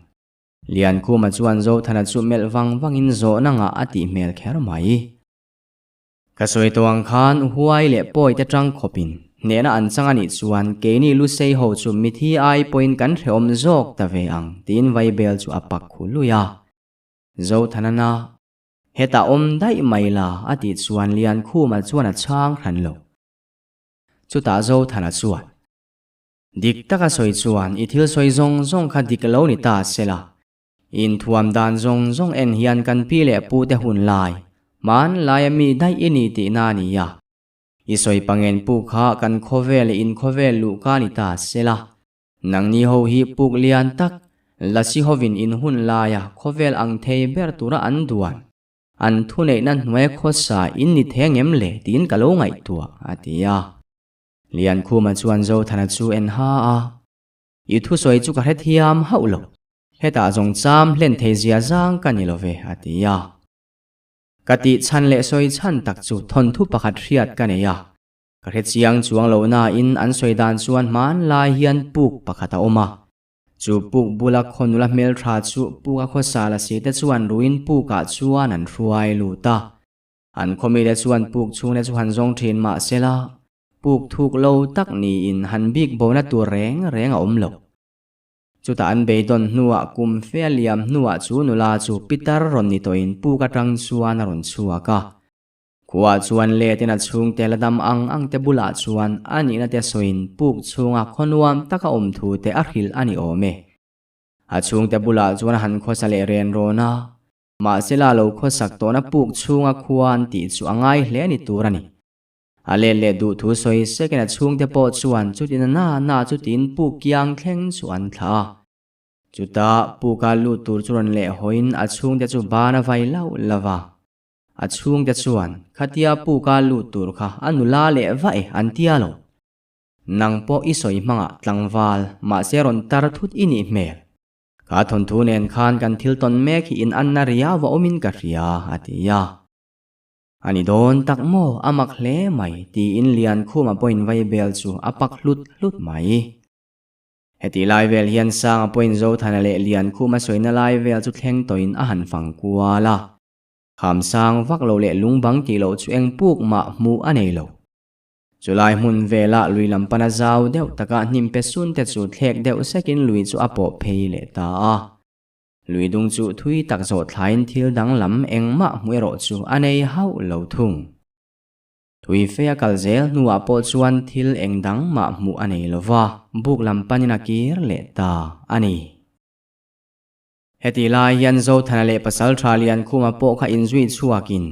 lian khu ma chuan zo thana chu mel wangin zo nanga ati mel kher mai ka soi tawang khan huai le poi te tang khopin nena an changani chuan keini lu sei ho chu mithi ai point kan hreom zok ta ve ang tin vai bel chu apak khuluya zo thanana heta om dai maila ati chuan lian khu ma chuan a chang hran lo chu ta zo thana chuan dik taka soi chuan i thil soi zong kha dik lo ni ta sela in thuam dan zong en hian kan pi le pu te hun lai man lai mi dai ini ti na ni ya isoi pangen pu kha kan khovel in khovel lu ka ni ta sela nang ni ho hi puk lian tak lasi hovin in hun la ya khovel ang thei ber tura an duan an thu nei nan hnuai khosa in ni thengem le tin ka lo ngai tua atia lian khu ma chuan zo thana chu en ha i thu soi chu ka het hiam haulo heta zong cham len thei zia zang ka ni love atia kati chan le soi chan tak chu thon thu pakhat hriat ka neya ka het chiang chuang lo na in an soi dan chuan man lai hian puk pakhata oma chu puk bula khonula mel tha chu puka kho sala se te chuan ruin puka chuan an hruai lu ta an khomi le chuan puk chung le chuan zong thin ma sela puk thuk lo tak ni in han bik bona tu reng a om lo chu ta an beidon nuwa kum feliam nuwa chu nula chu pitar ron ni to in puka tang chuan ron chuaka kuwa chuan le tena chung teladam ang te bula chuan ani na te soin puk chunga khonwam taka om thu te a hril ani ome a chung te bula chuan han khosa le ren rona ma sela lo khosak to na puk chunga khuan ti chu angai hle ni turani ale le du thu soi sekena chung te po chuan chutin na chutin puk kyang thleng chuan thla chuta puka lu tur chuan le hoin a chung te chu bana vai lau lava a chung te chuan khatia puka lu tur kha anula le vai antia lo nang po isoi manga tlangwal ma seron tar thut ini mel ka thon thu nen khan kan thil ton mek hi in anna ria wa omin ka ria atia ani don tak mo amak hle mai ti in lian khuma point vai bel chu apak hlut mai heti lai vel hian sang point zo thana le lian khuma soina lai vel chu thleng toin a han fang kuala kham sang vak lo le lungbang ki lo chu eng puk ma mu anei lo chulai mun vela lui lampana zau deuh taka hnim pe sun te chu thlek deuh sekin lui chu apo phei le ta lui dung chu thui tak zo thlain thil dang lam engma muero chu anei hau lo thung thui fea kalzel nuwa po chuan thil engdang ma mu anei lova buk lampanina kir le ta ani heti lai yan zo thana le pasal thalian khuma po kha inzui chuakin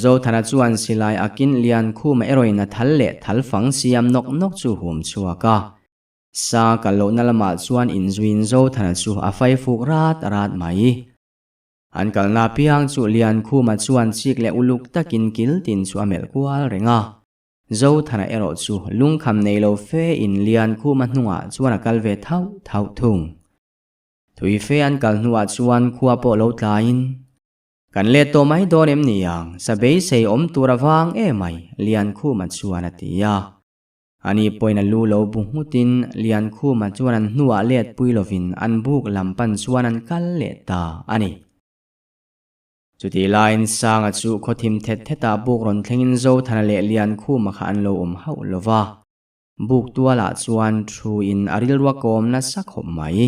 zo thana chuan silai akin lian khuma eroina thal le thal fang siam nok chu hum chuaka sa kalo nalama chuan inzuin zo thana chu afai fuk rat mai an kalna piang chu lian khuma chuan chik le uluk takin kil tin chu amel kwal renga zo thana ero chu lungkham nei lo fe in lian khuma hnunga chuan akal ve thau thung thui fe an kal nuwa chuan khua po lo tlain kan le to mai don em niang sabei sei om turawang e mai lian khu ma chuan atia ani poina lu lo bungutin lian khu ma chuan an nuwa let puilovin an buk lampan chuan an kal le ta ani chuti line sanga chu khothim thet theta buk ron thlengin zo thana le lian khu ma kha an lo hau lova buk tuala chuan thu in aril ruwa kom na sakhop mai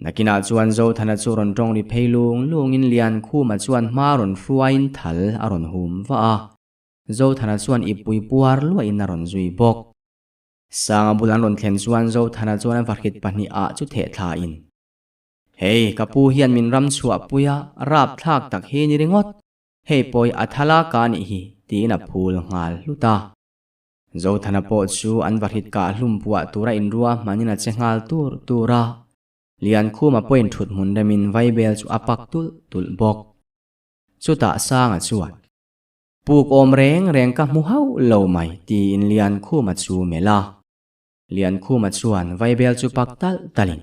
nakina chuan zo thana chu ron rong ri pheilung lungin lian khu ma chuan ma ron fruain thal aron hum wa zo thana chuan ipui puar lua in aron zui bok sanga bulan ron thlen chuan zo thana chuan varkhit pahni a chu the thla in hei kapu hian min ram chua puya rap thlak tak he ni ringot hei poi athala ka ni hi tina phul ngal luta zo thana po chu an varhit ka hlum puwa tura in ruwa manina chengal tura lian khu ma point thut mun damin vaibel chu apak tul bok chuta sanga chuan puk om reng ka mu hau lo mai ti in lian khu ma chu mela lian khu ma chuan vaibel chu pak talin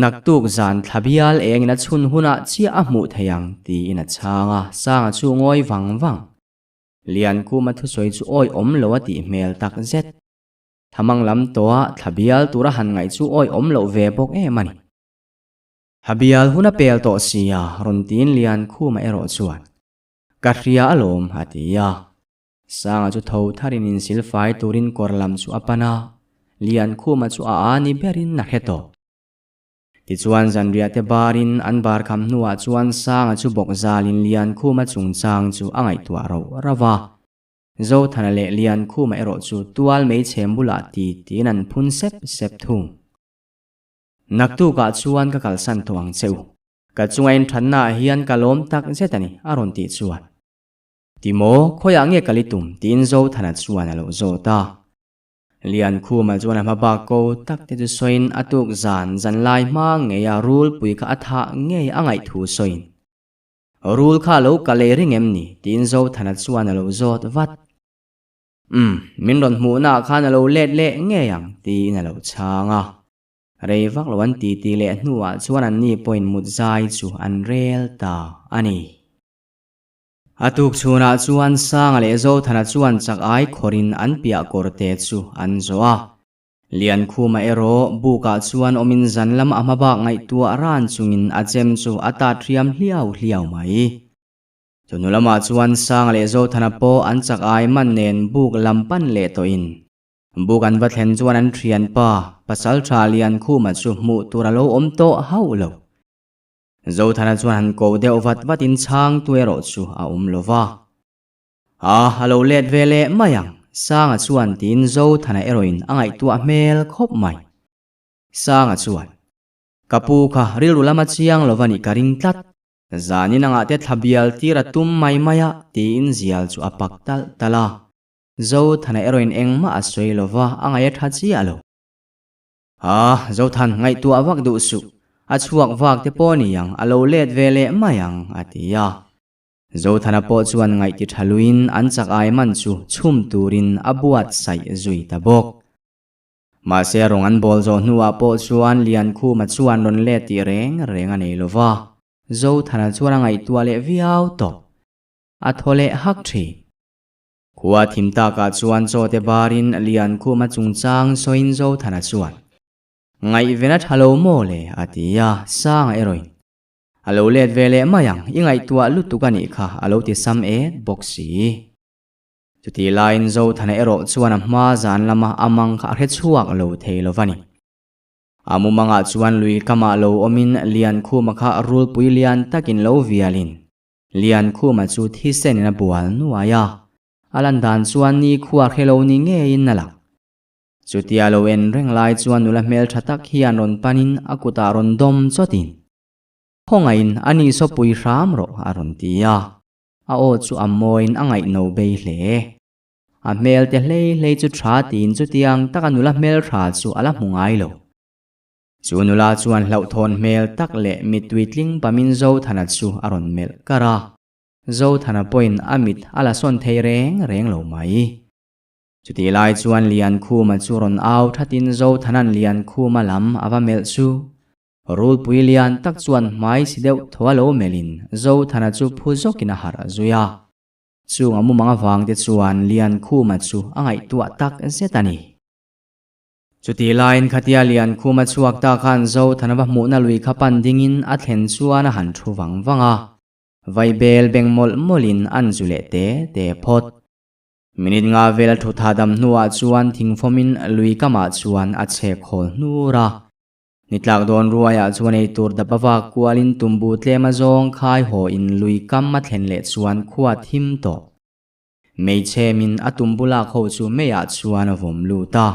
naktuk zan thabial eng na chun huna chia a mu thayang ti in a changa sanga chu ngoi wang lian khu ma thu soi chu oi om lo ati mel tak zet thamang lam toa thabial tura han ngai chu oi om lo ve bok e mani habial huna pel to sia ron tin lian khu ma ero chuan karia alom hatia sanga chu tho tharin in silfai turin korlam chu apana lian khu ma chu a ani berin na heto ti chuan zanria te barin an bar kham nuwa chuan sanga chu bok zalin lian khu ma chungchang chu angai tua ro rawa zo thana le lian khu ma ero chu tual mei chembula tin an phun sep thum naktu ka chuan ka kalsan tuang cheu ka chungain thanna hian kalom tak zetani aron ti chuan timo khoya nge kalitum tin zo thana chuan alo zo ta lian khu ma chuan ma ba ko tak te chu soin atuk zan lai ma nge ya rul pui ka atha nge angai thu soin rul kha lo ka le ring em ni tin zo thana chuan alo zot wat min ron mu na khan alo let le nge yang ti na lo changa rei vak lo an ti le nuwa chuan an ni point mut zai chu an rel ta ani atuk chuna chuan sanga le zo thana chuan chak ai khorin an pia korte chu an zoa lian khu ma ero buka chuan omin zanlam amaba ngai tua ran chungin achem chu ata thiam hliau mai chunulama chuan sanga le zo thana po an chak ai man nen buk lampan le to in buk an va thlen chuan an thian pa pasal tha lian khu ma chu mu turalo om to hau lo zo thana chuan han ko deuh vatin chang tuero chu a lova halo let vele mayang sanga chuan tin zo thana eroin angai tua mel khop mai sanga chuan kapu kha rilulama chiang lovani karing tlat zanin anga te thabial tira tum mai maya tin zial chu apak tala zo thana eroin engma asoi lova angai tha chi alo zo than ngai tua wak du su achuak wak te poni yang alo let vele mayang atia zo thana po chuan ngai ti thaluin an chak ai man chu chum turin abuat sai zui tabok ma se rong an bol zo nuwa po chuan lian khu ma chuan ron le ti reng anei lova zo thana chuan ngai tua le viau to athole hak thi khuwa thimta ka chuan cho te barin lian khu ma chungchang soin zo thana chuan ngai vena thalo mo le atia sanga eroin alo let vele mayang ingai tua lutukani kha alo ti sam e boxi chuti line zo thana ero chuan ma zan lama amang kha he chuak lo theilovani amumanga chuan lui kama lo omin lian khu ma kha rul pui lian takin lo vialin lian khu ma chu thi sen na bual nuaya alan dan chuan ni khuwa khelo ni nge in nala chutia lo en reng lai chuan nula mel thatak hian ron panin akuta ron dom chotin hongain ani so pui ram ro aron tia a o chu amoin angai no be hle a mel te hle chu tha tin chu tiang takanula mel tha chu ala mungai lo chunula chuan hlau thon mel tak le mitwitling pamin zo thana chu aron mel kara zo thana point amit ala son thei reng lo mai chuti lai chuan lian khu ma chu ron au thatin zo thanan lian khu ma lam awa mel chu rul pui lian tak chuan mai si deuh thawalo melin zo thana chu phuzokina har zuya chunga mu manga wang te chuan lian khuma chu angai tua tak zetani chuti line khatia lian khuma chuak ta khan zo thana ba mu na lui khapan dingin a thlen chuan a han thu wangwanga vai bel beng molin an zule te phot minit nga vel thu thadam nuwa chuan thingfomin lui kama chuan a che khol nura nitlak don ruaya chuan ei tur da pawa kualin tumbu tlema zong khai ho in lui kam ma thlen le chuan khuwa thim to mei chemin atumbula kho chu meya chuan vom lu ta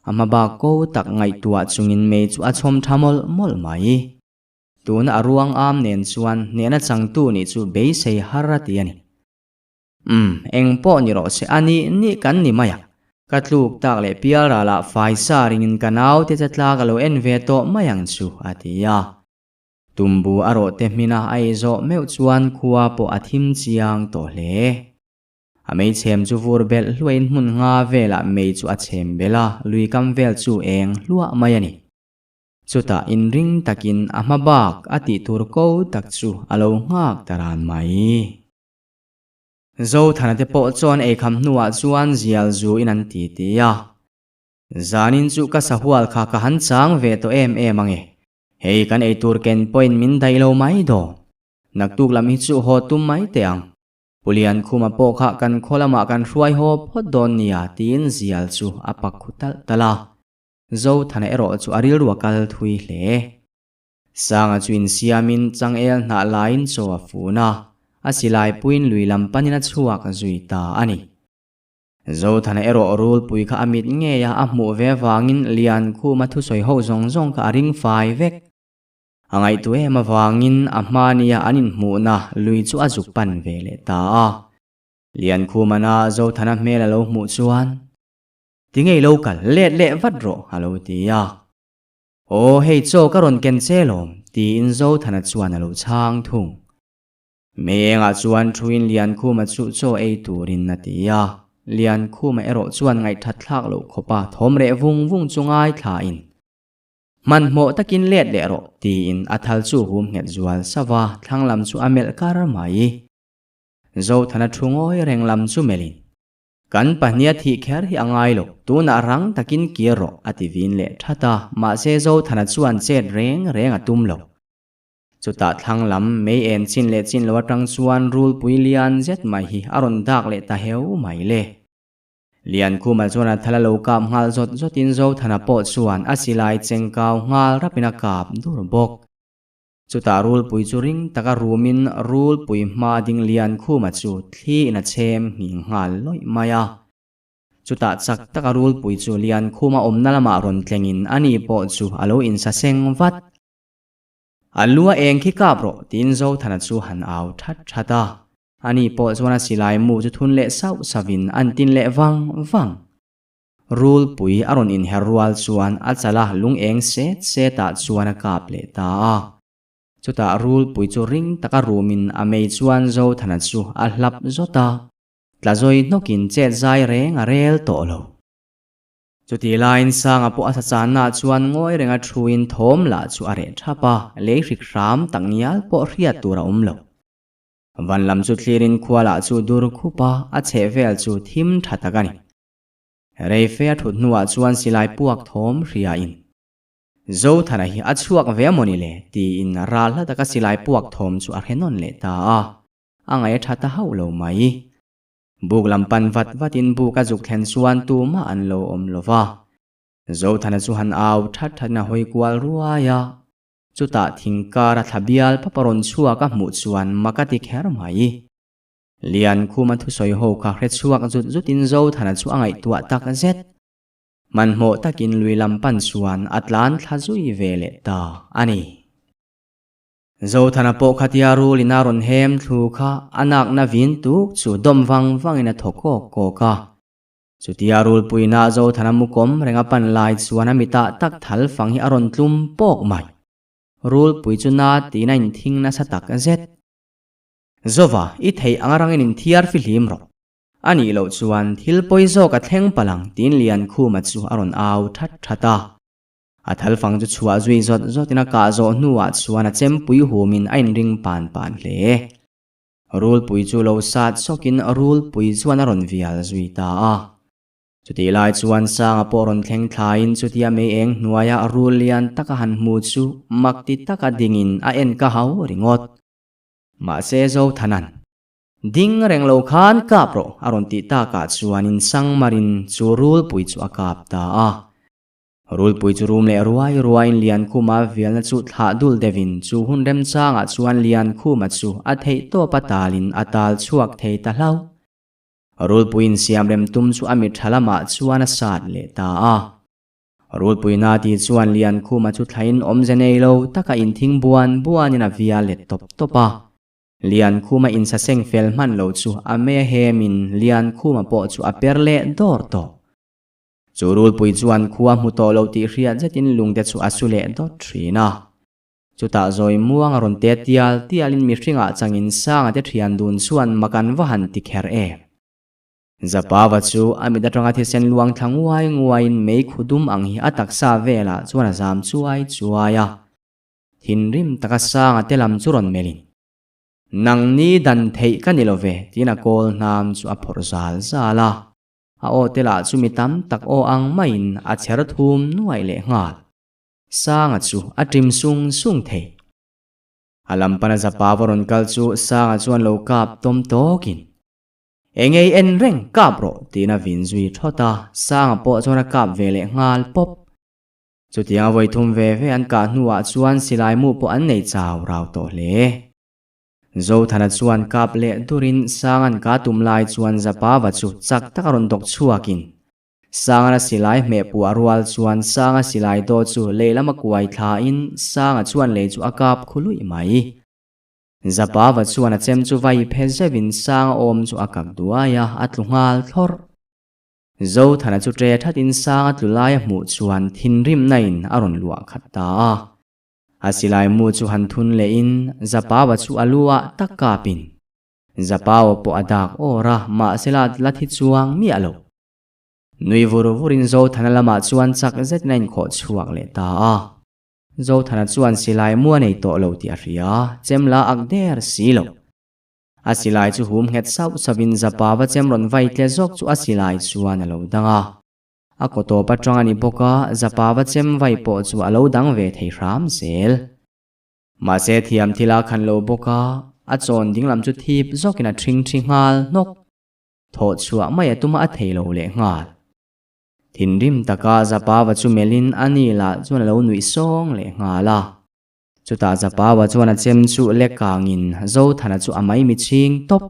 ama ba ko tak ngai tua chungin mei chu a chom thamol mol mai tun aruang am nen chuan nena changtu ni chu be sei harati ani eng po ni ro se ani ni kan ni maya katluk tak le pial rala faisa ringin kanau te chatla galo en ve to mayang chu atia tumbu aro te mina aizo meu chuan khuwa po athim chiang to hle amei chem chu vurbel hluin mun nga vela mei chu a chem bela lui kam vel chu eng hlua mayani chuta in ring takin amabak ati tur ko tak chu alo ngak taran mai zo thana te po chon ei kham nuwa chuan zial zu in an ti tia zanin chu ka sahual kha ka han chang ve to em ange hei kan ei tur ken point min dai lo mai do naktuk lam hi chu ho tum mai teang pulian khuma po kha kan kholama kan hruai ho phot don nia tin zial chu apak khutal tala zo thana ero chu aril ruakal thui hle sanga chuin siamin changel na lain cho afuna asilai puin lui lampanina chuak zuita ani zo thana ero rul pui kha amit nge ya amu ve wangin lian khu ma thu soi ho zong ka ring fai vek angai tu ema wangin amania anin mu na lui chu azuk pan vele ta lian khu mana zo thana mela lo mu chuan tingei lo kal le vat ro halo tia o hei cho karon ken chelom ti in zo thana chuan alo chang thung menga chuan thuin lian khuma chu cho ei turin na tia lian khuma ero chuan ngai thathlak lo khopa thomre vung chungai thla in man mo takin let le ro ti in athal chu hum nget zual sawa thanglam chu amel kar mai zo thana thungoi renglam chu melin kan pahnia thi kher hi angai lo tuna rang takin kiro ativin le thata ma se zo thana chuan chet reng atum lo chuta thanglam mei en chin le chin lo tang chuan rul pui lian zet mai hi aron dak le ta heu mai le lian khuma chuan thala lo kam ngal zot in zo thana po chuan asilai chengkaw ngal rapina kap dur bok chuta rul pui chu ring taka rumin rul pui ma ding lian khuma chu thli na chem ni ngal loi maya chuta chak taka rul pui chu lian khuma omna lama ron tlengin ani po chu alo in sa seng vat alua eng khi kapro tin zo thana chu han aw thata ani po chuan silai mu chu thun le sau savin an tin le wang rul pui aron in herwal chuan achala lung eng se ta chuan a kap le ta chuta rul pui chu ring taka rumin amei chuan zo thana chu a hlap zota tlazoi nokin che zai reng a rel to lo chuti line sanga po asa chana chuan ngoi renga thuin thom la chu are thapa lerik ram tangial po ria tura umlo vanlam chu thlirin khuala chu dur khupa a chevel chu thim thatagani rei fe thut nuwa chuan silai puak thom ria in zo thana hi achuak ve moni le ti in ral la taka silai puak thom chu a henon le ta angai thata haulo mai buk lampan vatin buka juk thlen chuan tu ma an lo om lova zo thana chu han aw that na hoi kwal ruaya chuta thingkara thabial paparon chua ka mu chuan makati kher mai lian khuma thu soi ho kha hre chuak zut in zo thana chu angai tua tak zet man mo takin lui lampan chuan atlan thlazui vele ta ani zo thana po khatia rul inaron hem thu kha anak na vin tuk chu dom wang ina thoko ko ka chutia rul puina zo thana mukom renga pan lai chuan amita tak thal fang hi aron tlum pok mai rul pui chu na ti na in thing na satak zet zova I thei angarang in thiar filim ro ani lo chuan thil poi zo ka thleng palang tin lian khu ma chu aron aw thata athal fang chu chua zui zot zotina ka zo nuwa chuan a chem pui humin a in ring pan hle rul pui chu lo sat sokin rul pui chuan a ron vial zui ta a chuti lai chuan sang a poron thleng thlain chutia me eng hnuaya rul lian taka han mu chu makti taka dingin a en ka hau ringot ma se zo thanan ding reng lo khan kapro aron ti ta ka chuanin sangmarin chu rul pui chu akap ta a rul pui chu rum le ruain lian khuma vialna chu thla dul devin chu hun rem changa chuan lian khuma chu a thei to patalin atal chuak thei ta hlau rul puin siam rem tum chu ami thalama chuan a sat le ta a rul pui na ti chuan lian khuma chu thlain om jenei lo taka in thing buanin a vial le top topa lian khuma in sa seng fel man lo chu a me hemin lian khuma po chu a perle dor to chu rul pui chuan khuwa mu to lo ti hria zetin lungte chu asule dot thrina chu ta zoi muang ron te tialin mi hringa changin sanga te thian dun chuan makan wahan ti kher e zapawa chu amida tanga thi sen luang nguain mei khudum ang hi atak sa vela chuan azam chuaya thinrim taka sanga telam churon melin nang ni dan thei kanilove tina kol nam chu a phorzal zala a o tela chu mi tam tak o ang main a cher thum nuai le ngal sanga chu a trim sung thei alam pana zapawaron kal chu sanga chuan lo kap tom tokin engei en reng kapro tina vinzui thota sanga po chona kap vele ngal pop chutia voi thum ve an ka hnuwa chuan silai mu po an nei chaw raw to hle zo thana chuan kap le durin sangan ka tumlai chuan zapawa chu chak takaron dok chuakin sangana silai me pu arwal chuan sanga silai do chu leilama kuai thla in sanga chuan le chu akap khului mai zapawa chuan a chem chu vai phezevin sanga om chu akak duaya atlungal thor zo thana chu tre thatin sanga tlulai mu chuan thinrim nain aron lua khatta asilai mu chu han thun le in zapawa chu alua takapin zapawa po adak ora ma selat lathi chuang mi alo nui vurin zo thana lama chuan chak zet nain kho chuak le ta a zo thana chuan silai mu nei to lo ti ria chemla akder silo asilai chu hum het sau sabin zapawa chemron vai tle zok chu asilai chuan alo danga akoto patrang ani boka zapawa chem vai po chu alo dang ve thei ram sel ma se thiam thila khan lo boka a chon dinglam chu thip zokina thring ngal nok tho chuwa mai atuma a thei lo le ngal thinrim taka zapawa chu melin anila chuan lo nui song le ngala chuta zapawa chuan a chem chu le kangin zo thana chu amai mi ching top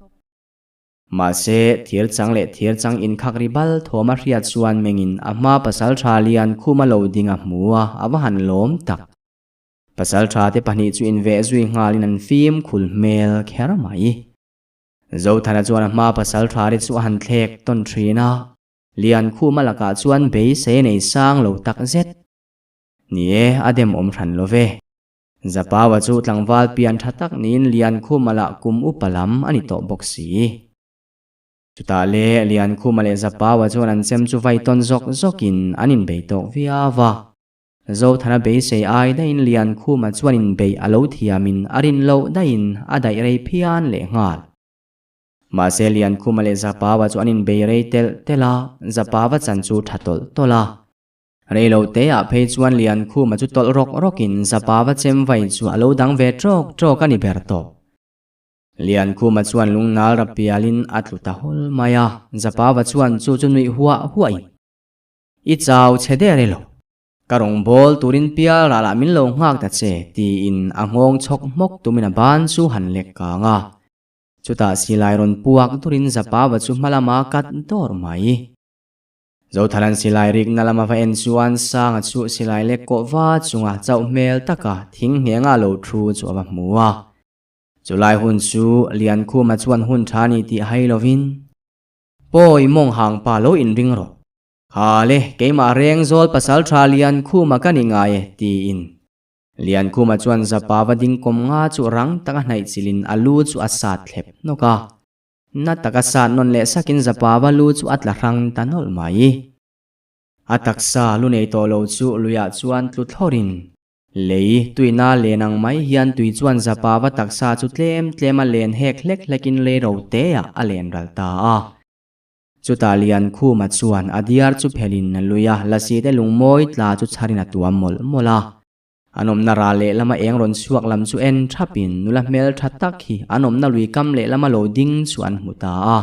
ma se thir chang in khakri bal thoma hria chuan mengin ama pasal thalian khuma lo dinga muwa awahan lom tak pasal tha te pani chu in ve zui ngalin an fim khul mel khera mai zo thana chuan ama pasal tha ri chu han thlek ton thrina lian khuma laka chuan be se nei sang lo tak zet nie adem om than love zapawa chu tlangwal pian thatak nin lian khumala kum upalam ani to boxi chuta le lian khumale zapawa chuan an chem chu vai ton zokin anin be to viawa zo thana be se ai da in lian khuma chuan in be alo thiamin arin lo da in adai rei phian le ngal ma se lian khumale zapawa chuan in be rei tela zapawa chan chu thatol tola reilo te a phei chuan lian khuma chu tol rokin zapawa chem vai chu alo dang ve trok ani berto lian khuma chuan lungnal rapialin atluta hol maya zapawa chuan chu nui huai i chaw chede relo karong bol turin pial rala min lo ngak ta che ti in angong chok mok tumina ban chu han lek ka nga chuta silai ron puak turin zapawa chu malama kat dor mai zo thalan silai rik nalama va en chuan sanga chu silai le ko wa chunga chau mel taka thing henga lo thu chu awa muwa chulai hun chu lian khuma chuan hun thani ti hailovin poi mong hang pa lo in ring ro hale keima reng zol pasal tha lian khuma kaninga e ti in lian khuma chuan zapawa ding kom nga chu rang taka hnai chilin alu chu asat thlep noka na taka sa non le sakin zapawa lu chu atla rang tanol mai Ataksa lunei to lo chu luya chuan tluthorin lei tuina lenang mai hian tui chuan zapawa taksa chu tlema len hek hlek le rote a len ralta a chuta lian khu ma chuan adiar chu phelin luya lasi te lungmoi tla chu charin atuam mola anom na ra le lama eng ron suak lam chu en thapin nula mel thatak hi anom na lui kam le lama loading chuan muta a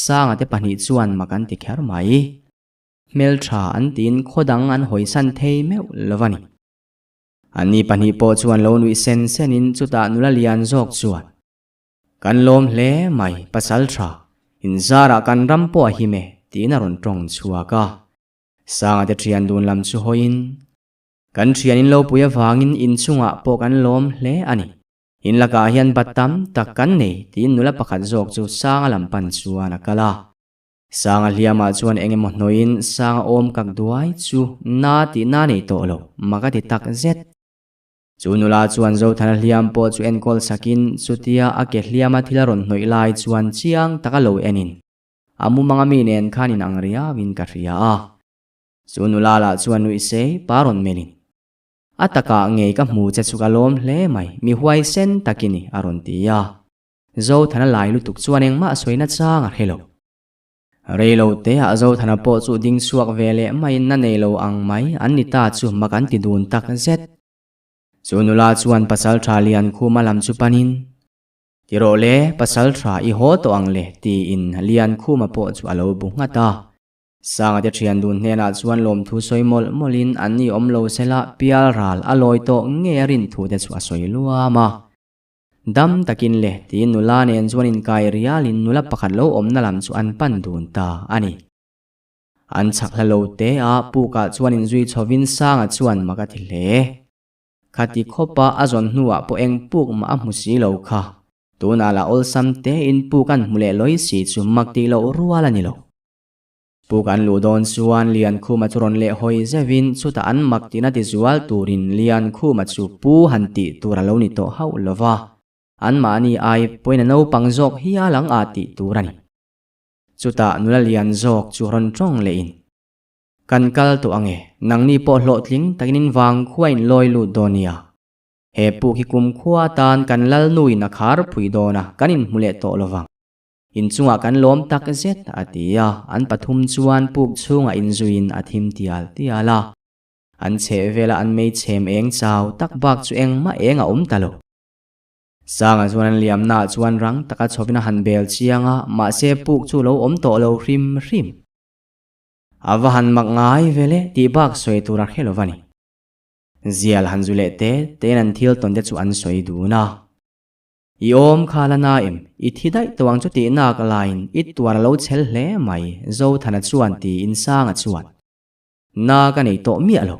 sanga te pani chuan makan ti kher mai mel tha an tin khodang an hoisan thei meu lovani ani pani po chuan lo nui senin chuta nula lian jok chuan kan lom hle mai pasal tha in zara kan rampo hi me tina ron tong chuaka sanga te thian dun lam chu hoin kan thianin lo puya wangin in chunga po kan lom hle ani in laka hian batam tak kan nei tin nula pakhat jok chu sanga lampan chuan akala sanga liama chuan engemaw hnoin sanga om kak duai chu na nei to lo makati tak zet chu nula chuan zo thana hliam po chu en kol sakin chutia ake hliama thila ron hnoi lai chuan chiang taka lo enin amu manga mi nen khanin angria win ka ria a chu nula la chuan nui sei paron melin ataka ngei ka mu che chuka lom hle mai mi huai sen takini aron tia zo thana lai lutuk chuan engma soina changa helo reilo te a zo thana po chu ding suak vele mai na nei lo ang mai an ni ta chu makan ti dun tak zet chu nula chuan pasal tha lian khuma lam chu panin tiro le pasal tha i ho to ang le ti in lian khuma po chu alo bunga ta sanga te thian dun hena chuan lom thu soimol molin an ni om lo sela pial ral aloi to nge rin thu te chu a soi luama dam takin le ti nula nen chuan in kai rialin nula pakhat lo om na lam chu an pan dun ta ani an chakla lo te a puka chuan in zui chovin sanga chuan makati hle khati khopa azon hnuwa po eng puk ma a musi lo kha tuna la ol samte in pukan mule loi si chu makti lo ruala ni lo pukan lu don chuan lian khuma churon le hoi zevin chuta an maktina ti zual turin lian khuma chu pu hanti tura lo ni to hau lova an mani ai poina no pangjok hi alang ati turani chuta nula lian jok chu ron tong le in kan kal to ange nangni po hlo tling takinin wang khuain loi lu donia he pu ki kum khua tan kan lal nui na khar phui dona kanin mule to lowang in chunga kan lom tak zet atia an pathum chuan puk chunga in zuin athim tial tiala an che vela an mei chem eng chaw tak bak chu engma enga talo sanga chuan liam na chuan rang taka chhopina hanbel chianga ma se puk chu lo to lo hrim avahan magngai vele ti bak soi tura khelovani zial hanzule te tenan thil tonde chu an soi duna i om khalana em i thidai tawang chu ti nak line i tuar lo chel hle mai zo thana chuan ti in sanga chuan na ka nei to mi alo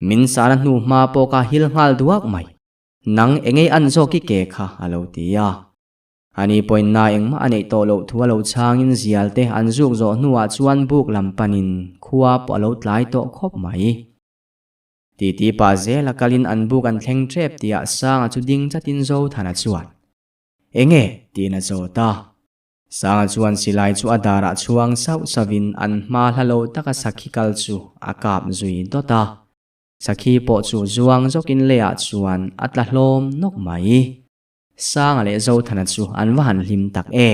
min sara hnu ma po ka hil ngal duak mai nang engei an zo ki ke kha alo tia ani point na engma anei to lo thua lo changin zial te an zuk zo hnuwa chuan buk lampanin khuwa po lo tlai to khop mai ti pa zela kalin an buk an thleng trep tia sanga chu ding chatin zo thana chuan enge tina zo ta sanga chuan silai chu adara chuang sau savin an ma halo taka sakhikal chu akap zui dota sakhi po chu zuang zokin lea chuan atla hlom nok mai sanga le zo thana chu an wahan hlim tak e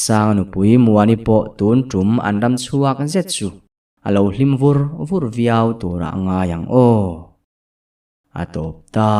sanga nu pui muani po tun tum an ram chuak zet chu alo hlim vur viau tura anga yang o atop ta